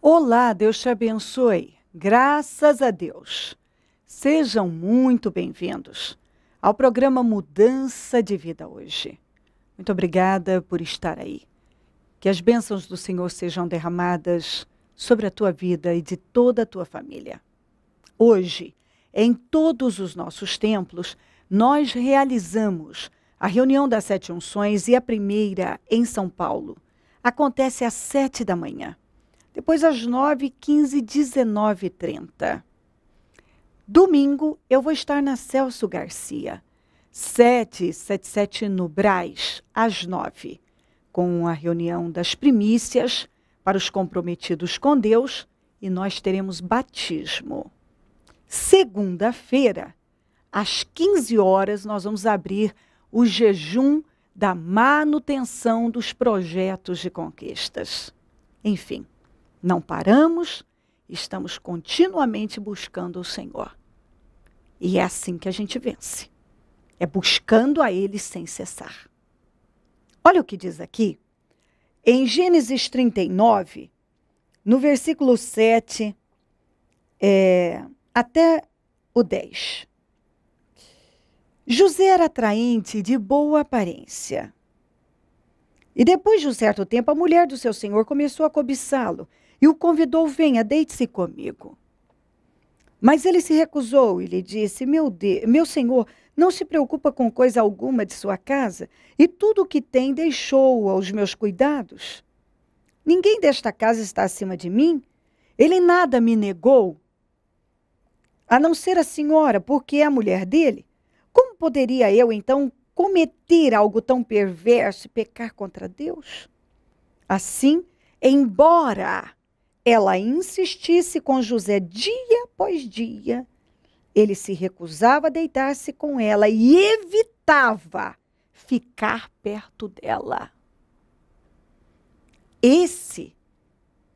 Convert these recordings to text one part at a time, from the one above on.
Olá, Deus te abençoe. Graças a Deus. Sejam muito bem-vindos ao programa Mudança de Vida hoje. Muito obrigada por estar aí. Que as bênçãos do Senhor sejam derramadas sobre a tua vida e de toda a tua família. Hoje, em todos os nossos templos, nós realizamos a reunião das 7 unções e a primeira em São Paulo. Acontece às 7 da manhã. Depois às 9, 15, 19 e 30. Domingo eu vou estar na Celso Garcia, 777 no Brás, às 9, com a reunião das primícias para os comprometidos com Deus e nós teremos batismo. Segunda-feira, às 15 horas, nós vamos abrir o jejum da manutenção dos projetos de conquistas. Enfim. Não paramos, estamos continuamente buscando o Senhor. E é assim que a gente vence. É buscando a Ele sem cessar. Olha o que diz aqui. Em Gênesis 39, no versículo 7 até o 10. José era atraente e de boa aparência. E depois de um certo tempo, a mulher do seu senhor começou a cobiçá-lo. E o convidou, venha, deite-se comigo. Mas ele se recusou e lhe disse, meu senhor, não se preocupa com coisa alguma de sua casa, e tudo o que tem deixou aos meus cuidados. Ninguém desta casa está acima de mim, ele nada me negou, a não ser a senhora, porque é a mulher dele. Como poderia eu, então, cometer algo tão perverso e pecar contra Deus? Assim, embora ela insistisse com José dia após dia, ele se recusava a deitar-se com ela e evitava ficar perto dela. Esse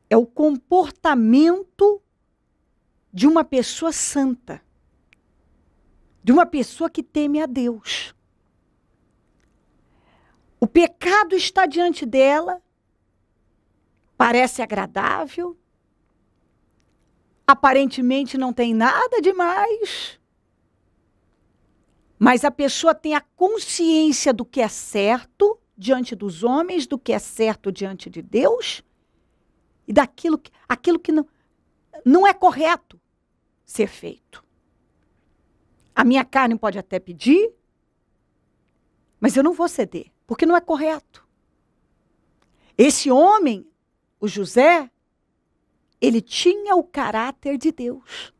é o comportamento de uma pessoa santa, de uma pessoa que teme a Deus. O pecado está diante dela, parece agradável, aparentemente não tem nada demais, mas a pessoa tem a consciência do que é certo diante dos homens, do que é certo diante de Deus, e daquilo que não é correto ser feito. A minha carne pode até pedir, mas eu não vou ceder, porque não é correto. Esse homem, o José, ele tinha o caráter de Deus.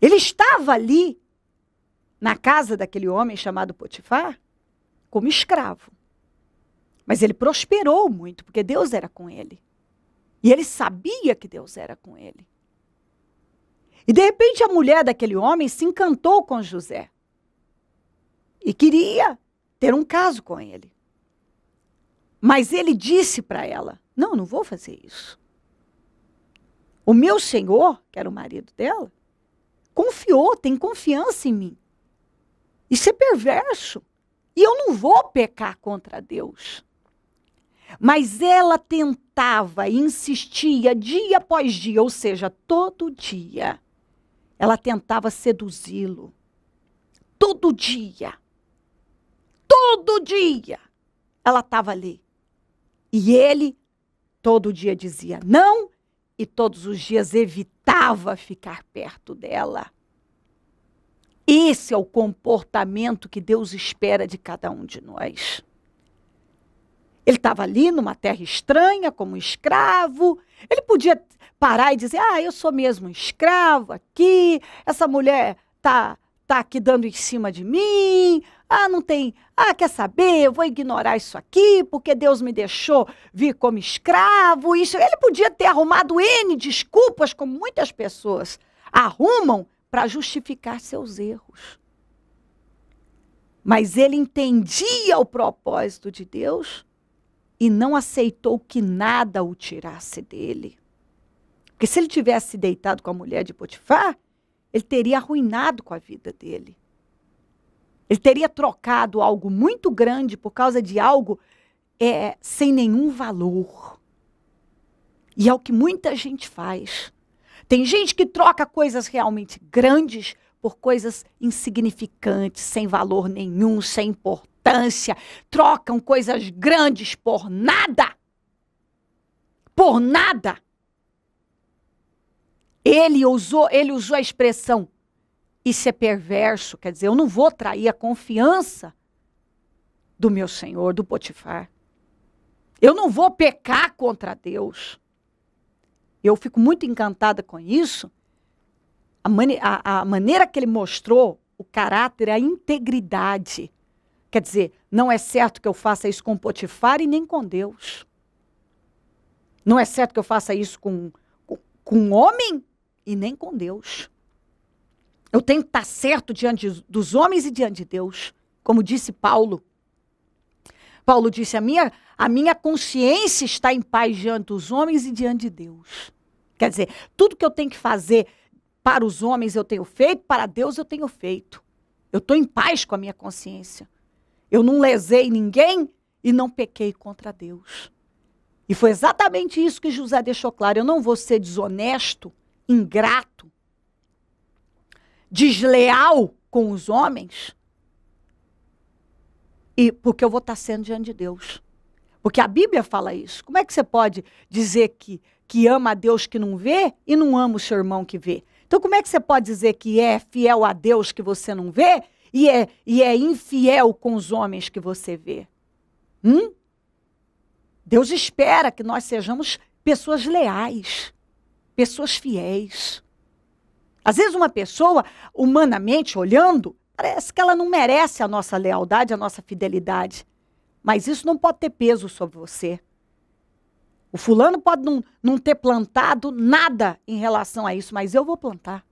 Ele estava ali, na casa daquele homem chamado Potifar, como escravo. Mas ele prosperou muito, porque Deus era com ele. E ele sabia que Deus era com ele. E de repente a mulher daquele homem se encantou com José. E queria ter um caso com ele. Mas ele disse para ela, não vou fazer isso. O meu senhor, que era o marido dela, confiou, tem confiança em mim. Isso é perverso. E eu não vou pecar contra Deus. Mas ela tentava, insistia dia após dia, ou seja, todo dia. Ela tentava seduzi-lo. Todo dia. Todo dia. Ela estava ali. E ele, todo dia dizia não, e todos os dias evitava ficar perto dela. Esse é o comportamento que Deus espera de cada um de nós. Ele estava ali numa terra estranha, como escravo. Ele podia parar e dizer, eu sou mesmo um escravo aqui, essa mulher tá aqui dando em cima de mim, não tem, quer saber, eu vou ignorar isso aqui, porque Deus me deixou vir como escravo, isso. Ele podia ter arrumado N desculpas, como muitas pessoas arrumam para justificar seus erros. Mas ele entendia o propósito de Deus e não aceitou que nada o tirasse dele. Porque se ele tivesse deitado com a mulher de Potifar, ele teria arruinado com a vida dele. Ele teria trocado algo muito grande por causa de algo sem nenhum valor. E é o que muita gente faz. Tem gente que troca coisas realmente grandes por coisas insignificantes, sem valor nenhum, sem importância. Trocam coisas grandes por nada. Por nada. Ele usou a expressão, isso é perverso, quer dizer, eu não vou trair a confiança do meu senhor, do Potifar. Eu não vou pecar contra Deus. Eu fico muito encantada com isso. A maneira que ele mostrou o caráter, a integridade. Quer dizer, não é certo que eu faça isso com Potifar e nem com Deus. Não é certo que eu faça isso com um homem e nem com Deus. Eu tenho que estar certo diante dos homens e diante de Deus. Como disse Paulo. Paulo disse, a minha consciência está em paz diante dos homens e diante de Deus. Quer dizer, tudo que eu tenho que fazer para os homens eu tenho feito, para Deus eu tenho feito. Eu estou em paz com a minha consciência. Eu não lesei ninguém e não pequei contra Deus. E foi exatamente isso que José deixou claro. Eu não vou ser desonesto, ingrato, desleal com os homens, e porque eu vou estar sendo diante de Deus. Porque a Bíblia fala isso. Como é que você pode dizer que ama a Deus que não vê e não ama o seu irmão que vê? Então como é que você pode dizer que é fiel a Deus que você não vê e é infiel com os homens que você vê? Deus espera que nós sejamos pessoas leais, pessoas fiéis. Às vezes uma pessoa, humanamente olhando, parece que ela não merece a nossa lealdade, a nossa fidelidade. Mas isso não pode ter peso sobre você. O fulano pode não ter plantado nada em relação a isso, mas eu vou plantar.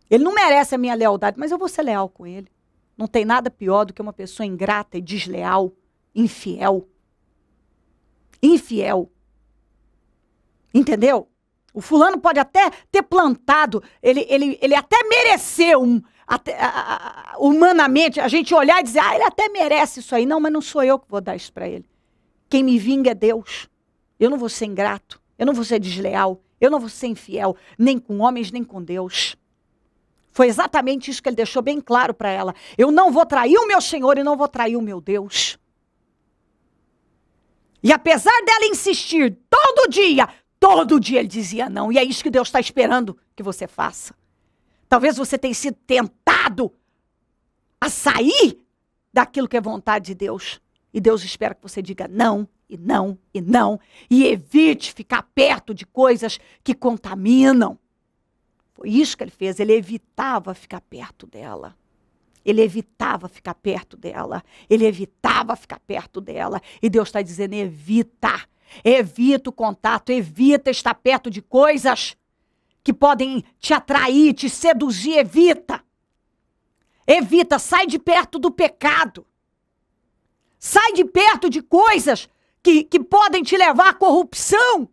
Ele não merece a minha lealdade, mas eu vou ser leal com ele. Não tem nada pior do que uma pessoa ingrata e desleal, infiel. Infiel. Entendeu? O fulano pode até ter plantado, ele até mereceu, humanamente, a gente olhar e dizer, ele até merece isso aí. Não, mas não sou eu que vou dar isso para ele. Quem me vinga é Deus. Eu não vou ser ingrato, eu não vou ser desleal, eu não vou ser infiel, nem com homens, nem com Deus. Foi exatamente isso que ele deixou bem claro para ela. Eu não vou trair o meu Senhor e não vou trair o meu Deus. E apesar dela insistir todo dia ele dizia não. E é isso que Deus está esperando que você faça. Talvez você tenha sido tentado a sair daquilo que é vontade de Deus. E Deus espera que você diga não, e não, e não. E evite ficar perto de coisas que contaminam. Foi isso que ele fez. Ele evitava ficar perto dela. Ele evitava ficar perto dela. Ele evitava ficar perto dela. E Deus está dizendo, evita. Evita o contato, evita estar perto de coisas que podem te atrair, te seduzir, evita. Evita, sai de perto do pecado. Sai de perto de coisas que podem te levar à corrupção.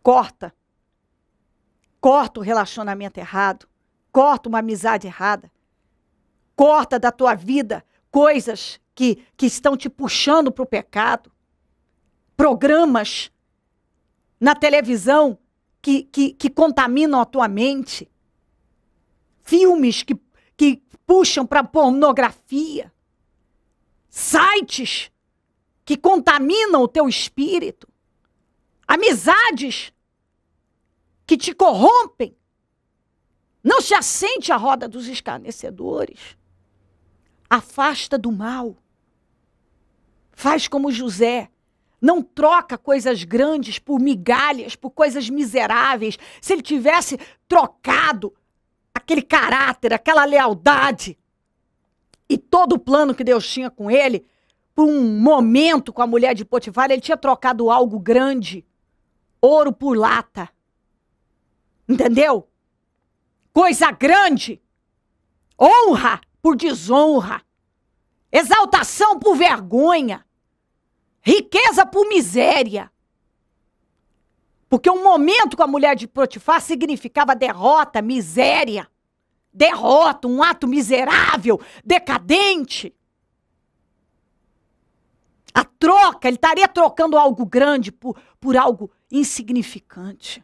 Corta. Corta o relacionamento errado. Corta uma amizade errada. Corta da tua vida coisas que estão te puxando para o pecado. Programas na televisão que contaminam a tua mente. Filmes que puxam para pornografia. Sites que contaminam o teu espírito. Amizades que te corrompem. Não se assente à roda dos escarnecedores. Afasta do mal. Faz como José. Não troca coisas grandes por migalhas, por coisas miseráveis. Se ele tivesse trocado aquele caráter, aquela lealdade e todo o plano que Deus tinha com ele, por um momento com a mulher de Potifar, ele tinha trocado algo grande. Ouro por lata. Entendeu? Coisa grande. Honra por desonra. Exaltação por vergonha. Riqueza por miséria. Porque um momento com a mulher de Potifar significava derrota, miséria. Derrota, um ato miserável, decadente. A troca troca, ele estaria trocando algo grande por algo insignificante.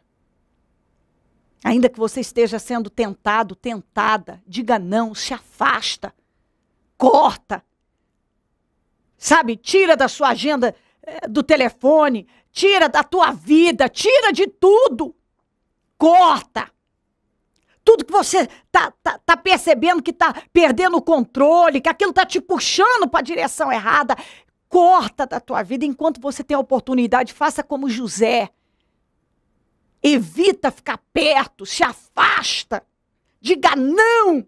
Ainda que você esteja sendo tentado, tentada, diga não, se afasta, corta. Sabe, tira da sua agenda do telefone, tira da tua vida, tira de tudo. Corta. Tudo que você tá percebendo que está perdendo o controle, que aquilo está te puxando para a direção errada, corta da tua vida enquanto você tem a oportunidade. Faça como José. Evita ficar perto, se afasta. Diga não.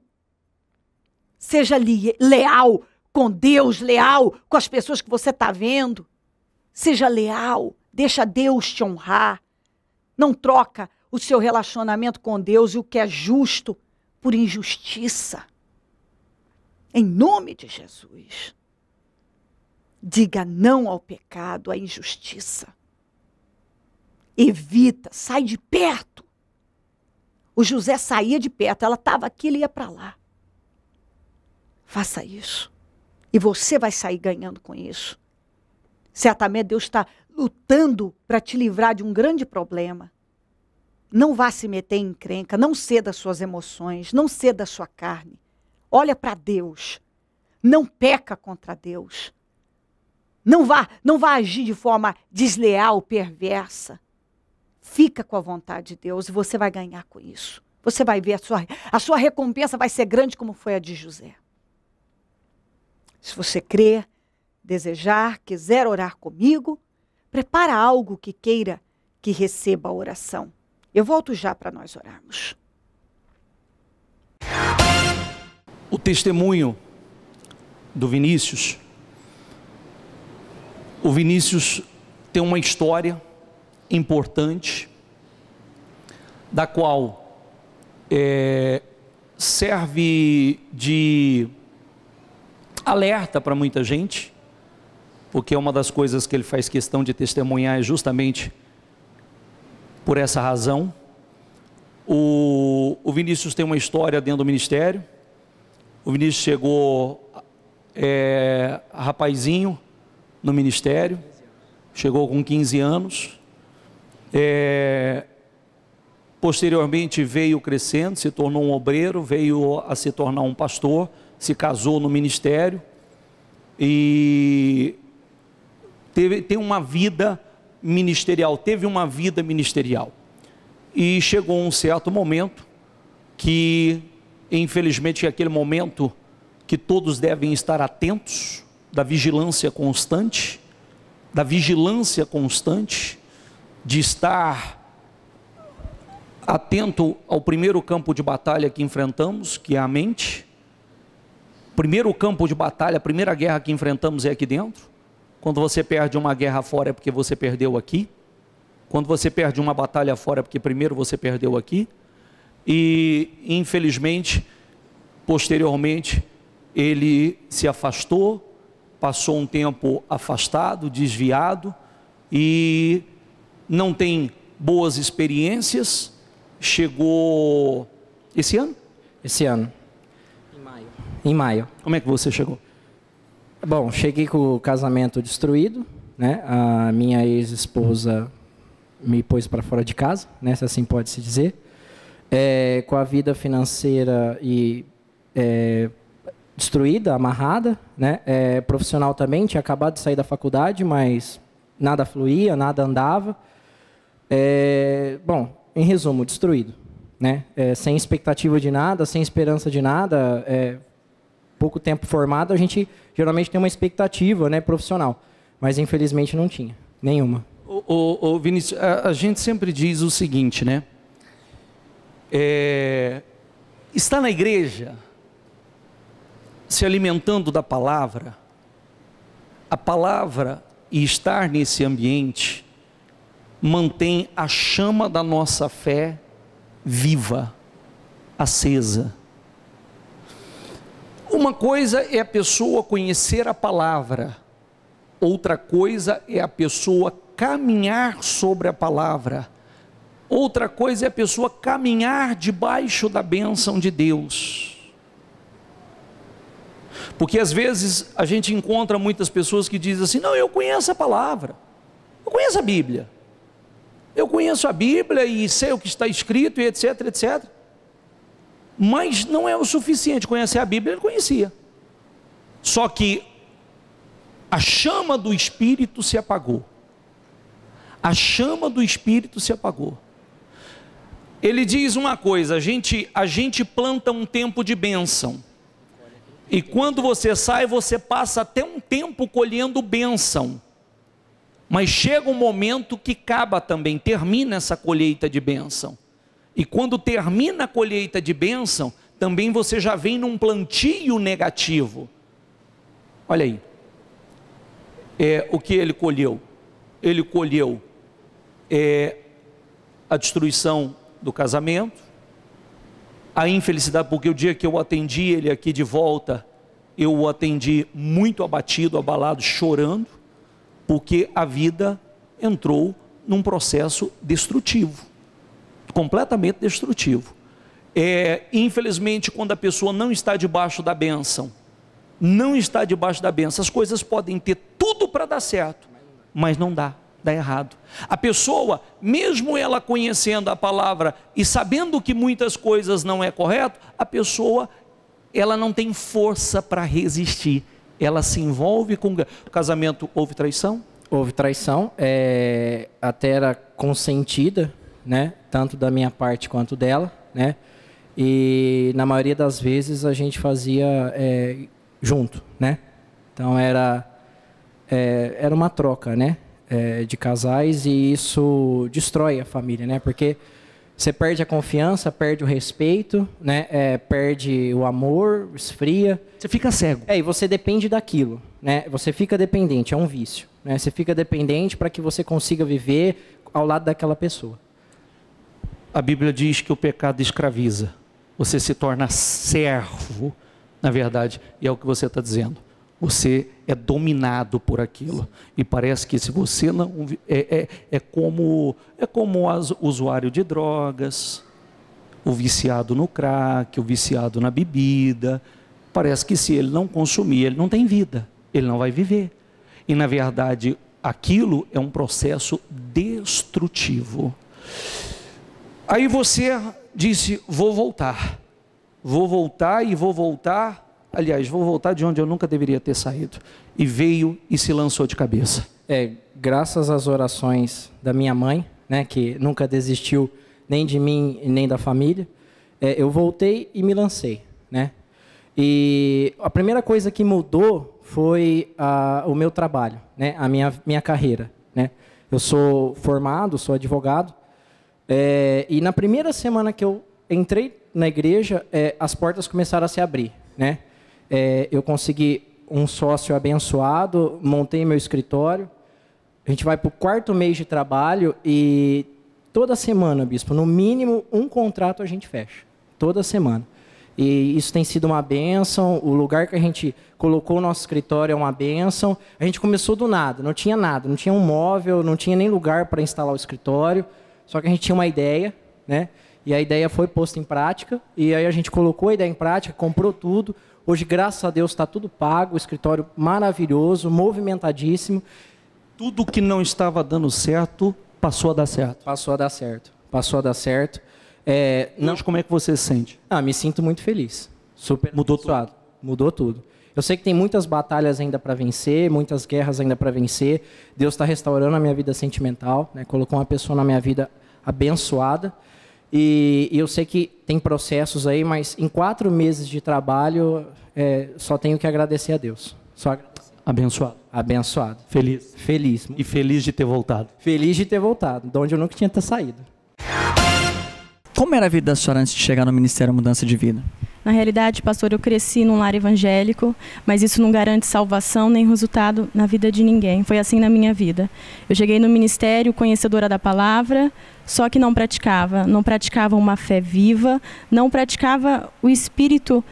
Seja leal com Deus, leal com as pessoas que você está vendo. Seja leal, deixa Deus te honrar. Não troca o seu relacionamento com Deus e o que é justo por injustiça. Em nome de Jesus. Diga não ao pecado, à injustiça. Evita, sai de perto. O José saía de perto, ela estava aqui, ele ia para lá. Faça isso. E você vai sair ganhando com isso. Certamente Deus está lutando para te livrar de um grande problema. Não vá se meter em encrenca, não ceda às suas emoções, não ceda à sua carne. Olha para Deus. Não peca contra Deus. Não vá agir de forma desleal, perversa. Fica com a vontade de Deus e você vai ganhar com isso. Você vai ver a sua recompensa vai ser grande como foi a de José. Se você crer, desejar, quiser orar comigo, prepara algo que queira que receba a oração. Eu volto já para nós orarmos. O testemunho do Vinícius. O Vinícius tem uma história importante, da qual serve de alerta para muita gente, porque uma das coisas que ele faz questão de testemunhar é justamente por essa razão. O Vinícius tem uma história dentro do ministério. O Vinícius chegou rapazinho no ministério, chegou com 15 anos, posteriormente veio crescendo, se tornou um obreiro, veio a se tornar um pastor, se casou no ministério e teve uma vida ministerial, e chegou um certo momento que, infelizmente, é aquele momento que todos devem estar atentos, da vigilância constante, de estar atento ao primeiro campo de batalha que enfrentamos, que é a mente. Primeiro campo de batalha, a primeira guerra que enfrentamos é aqui dentro. Quando você perde uma guerra fora é porque você perdeu aqui. Quando você perde uma batalha fora é porque primeiro você perdeu aqui. E, infelizmente, posteriormente, ele se afastou, passou um tempo afastado, desviado, e não tem boas experiências. Chegou esse ano? Esse ano. Em maio. Como é que você chegou? Bom, cheguei com o casamento destruído, né? A minha ex-esposa me pôs para fora de casa, né? Se assim pode se dizer. Com a vida financeira destruída, amarrada, né? Profissional também, tinha acabado de sair da faculdade, mas nada fluía, nada andava. Bom, em resumo, destruído, né? Sem expectativa de nada, sem esperança de nada. Pouco tempo formado, a gente geralmente tem uma expectativa, né, profissional, mas infelizmente não tinha nenhuma. Vinícius, a gente sempre diz o seguinte, né? Está na igreja, se alimentando da palavra, a palavra e estar nesse ambiente mantém a chama da nossa fé viva, acesa. Uma coisa é a pessoa conhecer a palavra, outra coisa é a pessoa caminhar sobre a palavra, outra coisa é a pessoa caminhar debaixo da bênção de Deus. Porque às vezes a gente encontra muitas pessoas que dizem assim: não, eu conheço a palavra, eu conheço a Bíblia, eu conheço a Bíblia e sei o que está escrito e etc, etc. Mas não é o suficiente conhecer a Bíblia, ele conhecia. Só que a chama do Espírito se apagou. A chama do Espírito se apagou. Ele diz uma coisa: a gente planta um tempo de bênção. E quando você sai, você passa até um tempo colhendo bênção. Mas chega um momento que acaba também, termina essa colheita de bênção. E quando termina a colheita de bênção, também você já vem num plantio negativo. Olha aí. O que ele colheu? Ele colheu a destruição do casamento, a infelicidade, porque o dia que eu atendi ele aqui de volta, eu o atendi muito abatido, abalado, chorando, porque a vida entrou num processo destrutivo, completamente destrutivo. Infelizmente, quando a pessoa não está debaixo da bênção, as coisas podem ter tudo para dar certo, mas não dá errado. A pessoa, mesmo ela conhecendo a palavra e sabendo que muitas coisas não é correto, a pessoa, ela não tem força para resistir, ela se envolve com o casamento. Houve traição? Houve traição, até era consentida, né, tanto da minha parte quanto dela, né, e na maioria das vezes a gente fazia junto, né, então era uma troca, né, de casais, e isso destrói a família, né, porque você perde a confiança, perde o respeito, né, perde o amor, esfria. Você fica cego. E você depende daquilo, né, você fica dependente, é um vício, né, você fica dependente para que você consiga viver ao lado daquela pessoa. A Bíblia diz que o pecado escraviza, você se torna servo, na verdade, e é o que você está dizendo. Você é dominado por aquilo, e parece que se você não... É como o usuário de drogas, o viciado no crack, o viciado na bebida. Parece que se ele não consumir, ele não tem vida, ele não vai viver. E na verdade, aquilo é um processo destrutivo. Aí você disse: vou voltar, aliás, vou voltar de onde eu nunca deveria ter saído. E veio e se lançou de cabeça. Graças às orações da minha mãe, né, que nunca desistiu nem de mim e nem da família, eu voltei e me lancei, né. E a primeira coisa que mudou foi o meu trabalho, né, a minha carreira, né. Eu sou formado, sou advogado, e na primeira semana que eu entrei na igreja, as portas começaram a se abrir, né. Eu consegui um sócio abençoado, montei meu escritório. A gente vai para o 4º mês de trabalho e toda semana, bispo, no mínimo um contrato a gente fecha, toda semana. E isso tem sido uma bênção. O lugar que a gente colocou o nosso escritório é uma bênção. A gente começou do nada, não tinha nada, não tinha um móvel, não tinha nem lugar para instalar o escritório, só que a gente tinha uma ideia, né? E a ideia foi posta em prática, e aí a gente colocou a ideia em prática, comprou tudo. Hoje, graças a Deus, está tudo pago, o escritório maravilhoso, movimentadíssimo. Tudo que não estava dando certo, passou a dar certo. Passou a dar certo. Hoje, como é que você se sente? Me sinto muito feliz. Super Mudou abençoado. Mudou tudo. Eu sei que tem muitas batalhas ainda para vencer, muitas guerras ainda para vencer. Deus está restaurando a minha vida sentimental, né? Colocou uma pessoa na minha vida abençoada. E eu sei que tem processos aí, mas em 4 meses de trabalho, só tenho que agradecer a Deus. Só agradecer. Abençoado. Abençoado. Feliz. Feliz. E feliz de ter voltado. Feliz de ter voltado, de onde eu nunca tinha saído. Como era a vida da senhora antes de chegar no Ministério Mudança de Vida? Na realidade, pastor, eu cresci num lar evangélico, mas isso não garante salvação nem resultado na vida de ninguém. Foi assim na minha vida. Eu cheguei no ministério conhecedora da palavra, só que não praticava uma fé viva, não praticava o espírito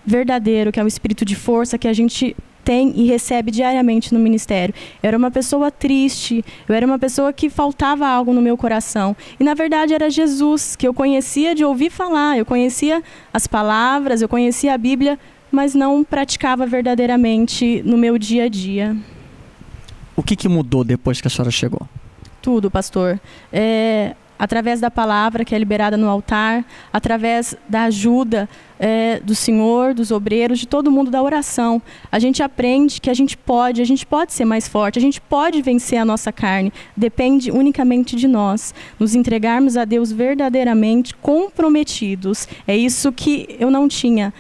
verdadeiro, que é o espírito de força que a gente tem e recebe diariamente no ministério. Eu era uma pessoa triste, eu era uma pessoa que faltava algo no meu coração. E na verdade era Jesus, que eu conhecia de ouvir falar, eu conhecia as palavras, eu conhecia a Bíblia mas não praticava verdadeiramente no meu dia a dia. O que mudou depois que a senhora chegou? Tudo, pastor. Através da palavra que é liberada no altar, através da ajuda do Senhor, dos obreiros, de todo mundo, da oração. A gente aprende que a gente pode ser mais forte, a gente pode vencer a nossa carne. Depende unicamente de nós, nos entregarmos a Deus verdadeiramente comprometidos. É isso que eu não tinha.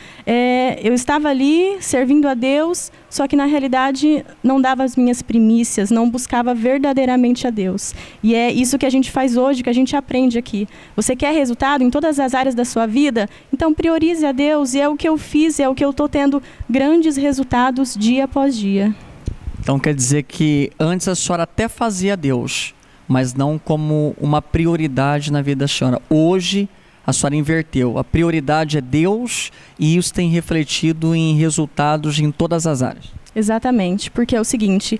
Eu estava ali servindo a Deus, só que na realidade não dava as minhas primícias, não buscava verdadeiramente a Deus. E é isso que a gente faz hoje, que a gente aprende aqui. Você quer resultado em todas as áreas da sua vida? Então priorize a Deus, e é o que eu fiz, é o que eu estou tendo grandes resultados dia após dia. Então quer dizer que antes a senhora até fazia Deus, mas não como uma prioridade na vida da senhora. Hoje a senhora inverteu, a prioridade é Deus e isso tem refletido em resultados em todas as áreas. Exatamente, porque é o seguinte,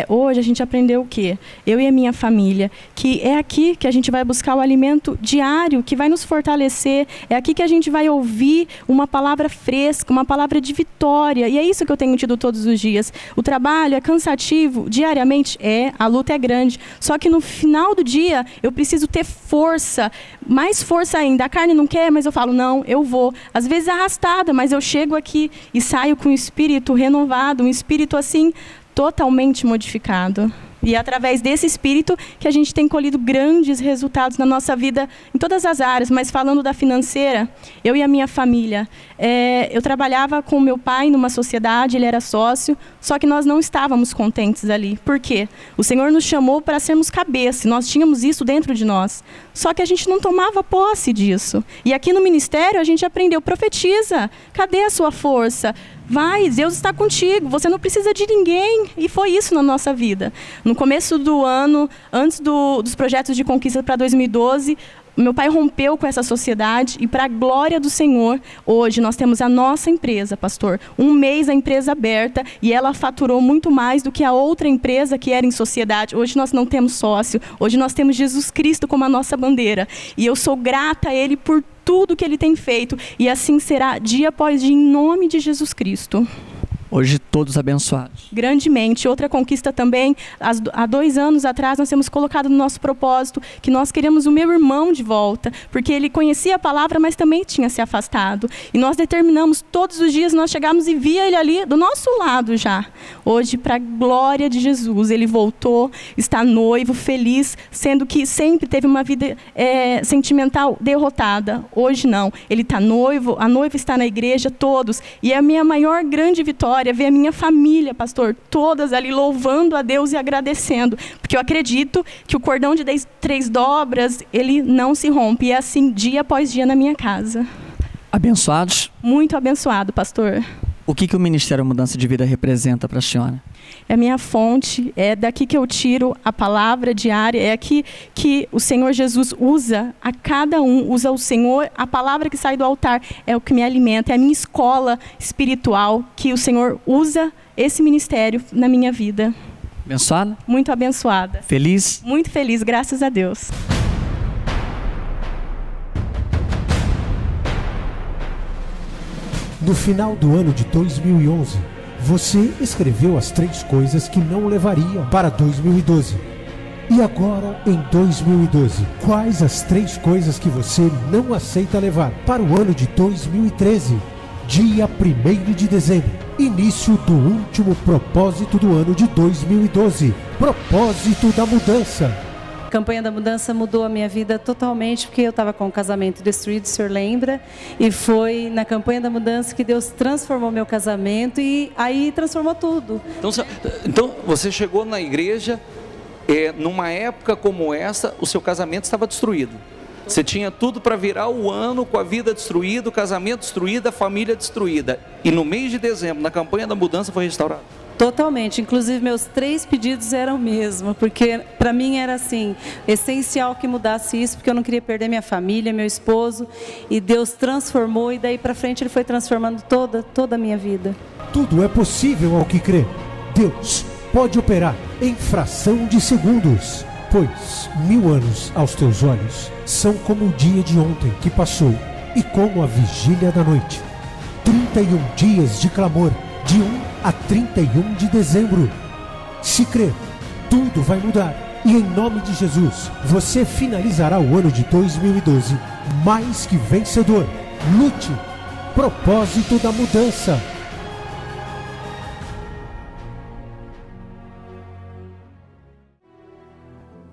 hoje a gente aprendeu o quê? Eu e a minha família, que é aqui que a gente vai buscar o alimento diário, que vai nos fortalecer, é aqui que a gente vai ouvir uma palavra fresca, uma palavra de vitória, e é isso que eu tenho tido todos os dias. O trabalho é cansativo, diariamente, a luta é grande, só que no final do dia eu preciso ter força, mais força ainda. A carne não quer, mas eu falo, não, eu vou. Às vezes arrastada, mas eu chego aqui e saio com o espírito renovado, um espírito assim totalmente modificado. E é através desse espírito que a gente tem colhido grandes resultados na nossa vida, em todas as áreas. Mas falando da financeira, eu e a minha família, eu trabalhava com meu pai numa sociedade, ele era sócio, só que nós não estávamos contentes ali. Por quê? O Senhor nos chamou para sermos cabeça, nós tínhamos isso dentro de nós. Só que a gente não tomava posse disso. E aqui no ministério a gente aprendeu, profetiza, cadê a sua força? Vai, Deus está contigo, você não precisa de ninguém. E foi isso na nossa vida. No começo do ano, antes dos projetos de conquista para 2012, meu pai rompeu com essa sociedade e, para a glória do Senhor, hoje nós temos a nossa empresa, pastor. 1 mês a empresa aberta e ela faturou muito mais do que a outra empresa que era em sociedade. Hoje nós não temos sócio, hoje nós temos Jesus Cristo como a nossa bandeira. E eu sou grata a Ele por tudo que Ele tem feito. E assim será dia após dia, em nome de Jesus Cristo. Hoje todos abençoados. Grandemente. Outra conquista também, há 2 anos atrás nós temos colocado no nosso propósito que nós queremos o meu irmão de volta, porque ele conhecia a palavra, mas também tinha se afastado. E nós determinamos, todos os dias nós chegamos e via ele ali do nosso lado já. Hoje, para a glória de Jesus, ele voltou, está noivo, feliz, sendo que sempre teve uma vida sentimental derrotada. Hoje não. Ele está noivo, a noiva está na igreja, todos. E é a minha maior grande vitória ver a minha família, pastor, todas ali louvando a Deus e agradecendo, porque eu acredito que o cordão de 3 dobras, ele não se rompe, e é assim dia após dia na minha casa. Abençoados? Muito abençoado, pastor. O que o Ministério Mudança de Vida representa para a senhora? É a minha fonte, é daqui que eu tiro a palavra diária, é aqui que o Senhor Jesus usa a cada um, usa o Senhor, a palavra que sai do altar é o que me alimenta, é a minha escola espiritual, que o Senhor usa esse ministério na minha vida. Abençoada? Muito abençoada. Feliz? Muito feliz, graças a Deus. No final do ano de 2011, você escreveu as 3 coisas que não levaria para 2012. E agora, em 2012, quais as 3 coisas que você não aceita levar para o ano de 2013? Dia 1º de dezembro, início do último propósito do ano de 2012. Propósito da mudança. A campanha da mudança mudou a minha vida totalmente, porque eu estava com o casamento destruído, o senhor lembra? E foi na campanha da mudança que Deus transformou meu casamento e aí transformou tudo. Então você chegou na igreja, numa época como essa, o seu casamento estava destruído. Você tinha tudo para virar o ano com a vida destruída, o casamento destruído, a família destruída. E no mês de dezembro, na campanha da mudança, foi restaurado. Totalmente, inclusive meus 3 pedidos eram o mesmo, porque para mim era assim, essencial que mudasse isso, porque eu não queria perder minha família, meu esposo, e Deus transformou, e daí para frente Ele foi transformando toda a minha vida. Tudo é possível ao que crê. Deus pode operar em fração de segundos, pois 1000 anos aos teus olhos são como o dia de ontem que passou, e como a vigília da noite. 31 dias de clamor, de 1 a 31 de dezembro. Se crer, tudo vai mudar. E em nome de Jesus, você finalizará o ano de 2012 mais que vencedor. Lute. Propósito da mudança.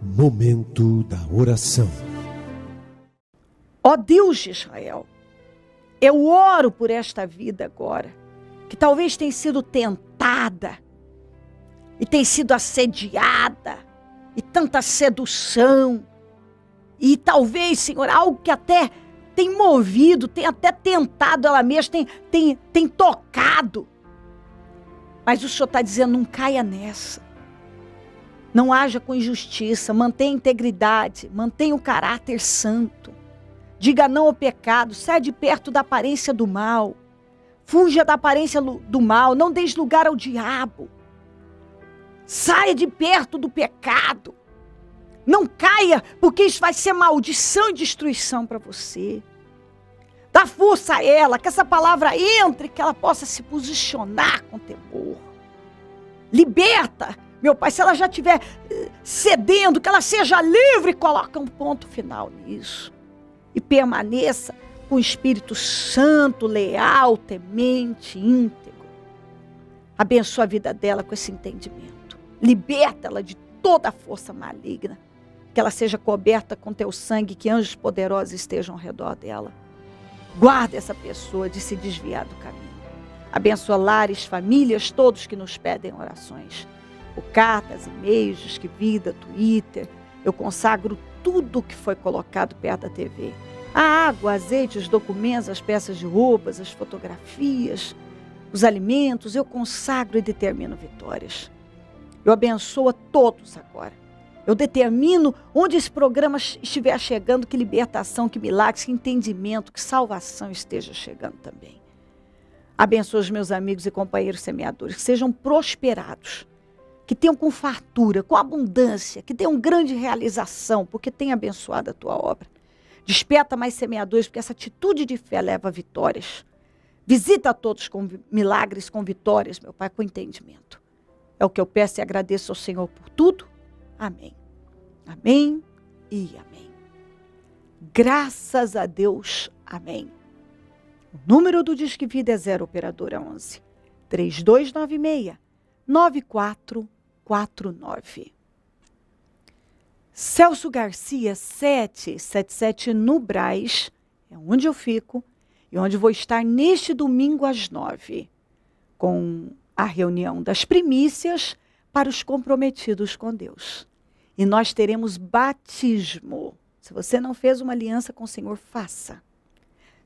Momento da oração. Ó Deus de Israel, eu oro por esta vida agora, que talvez tenha sido tentada, e tem sido assediada, e tanta sedução, e talvez, Senhor, algo que até tem movido, tem até tentado ela mesma, tem tocado. Mas o Senhor está dizendo, não caia nessa. Não haja com injustiça, mantenha a integridade, mantenha o caráter santo. Diga não ao pecado, saia de perto da aparência do mal. Fuja da aparência do mal, não dê lugar ao diabo. Saia de perto do pecado. Não caia, porque isso vai ser maldição e destruição para você. Dá força a ela, que essa palavra entre, que ela possa se posicionar com temor. Liberta, meu Pai, se ela já estiver cedendo, que ela seja livre, coloca um ponto final nisso. E permaneça com o Espírito Santo, leal, temente, íntegro. Abençoa a vida dela com esse entendimento. Liberta ela de toda a força maligna. Que ela seja coberta com teu sangue, que anjos poderosos estejam ao redor dela. Guarda essa pessoa de se desviar do caminho. Abençoa lares, famílias, todos que nos pedem orações. Por cartas, e-mails, Disque Vida, Twitter. Eu consagro tudo que foi colocado perto da TV. A água, azeite, os documentos, as peças de roupas, as fotografias, os alimentos. Eu consagro e determino vitórias. Eu abençoo a todos agora. Eu determino onde esse programa estiver chegando, que libertação, que milagres, que entendimento, que salvação esteja chegando também. Abençoa os meus amigos e companheiros semeadores, que sejam prosperados, que tenham com fartura, com abundância, que tenham grande realização, porque tem abençoado a tua obra. Desperta mais semeadores, porque essa atitude de fé leva a vitórias. Visita a todos com milagres, com vitórias, meu Pai, com entendimento. É o que eu peço e agradeço ao Senhor por tudo. Amém. Amém e amém. Graças a Deus. Amém. O número do Disque Vida é 0 operadora 11 3296 9449. Celso Garcia 777 no Brás, é onde eu fico e onde vou estar neste domingo às 9, com a reunião das primícias para os comprometidos com Deus. E nós teremos batismo. Se você não fez uma aliança com o Senhor, faça.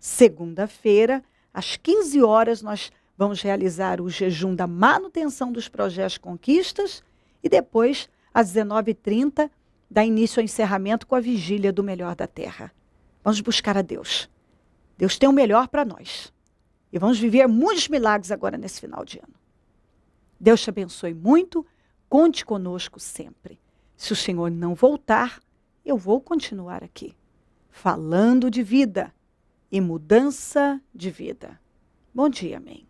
Segunda-feira, às 15 horas, nós vamos realizar o jejum da manutenção dos projetos Conquistas e depois, às 19h30, dá início ao encerramento com a vigília do Melhor da Terra. Vamos buscar a Deus. Deus tem o melhor para nós. E vamos viver muitos milagres agora nesse final de ano. Deus te abençoe muito. Conte conosco sempre. Se o Senhor não voltar, eu vou continuar aqui, falando de vida e mudança de vida. Bom dia, amém.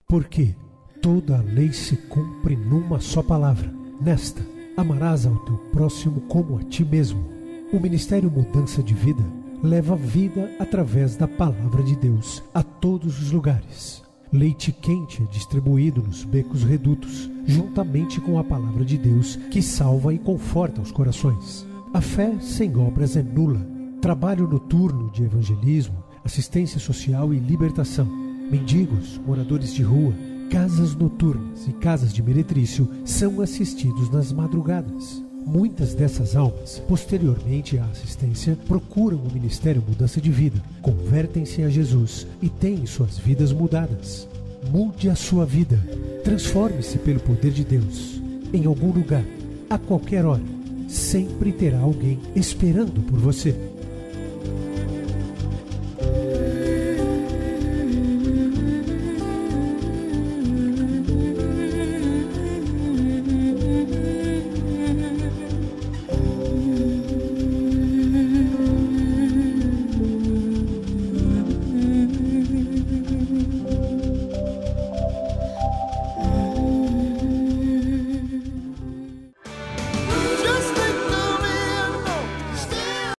Porque toda a lei se cumpre numa só palavra. Nesta, amarás ao teu próximo como a ti mesmo. O Ministério Mudança de Vida leva vida através da palavra de Deus a todos os lugares. Leite quente é distribuído nos becos redutos, juntamente com a palavra de Deus, que salva e conforta os corações. A fé sem obras é nula. Trabalho noturno de evangelismo, assistência social e libertação. Mendigos, moradores de rua, casas noturnas e casas de meretrício são assistidos nas madrugadas. Muitas dessas almas, posteriormente à assistência, procuram o Ministério Mudança de Vida, convertem-se a Jesus e têm suas vidas mudadas. Mude a sua vida, transforme-se pelo poder de Deus. Em algum lugar, a qualquer hora, sempre terá alguém esperando por você.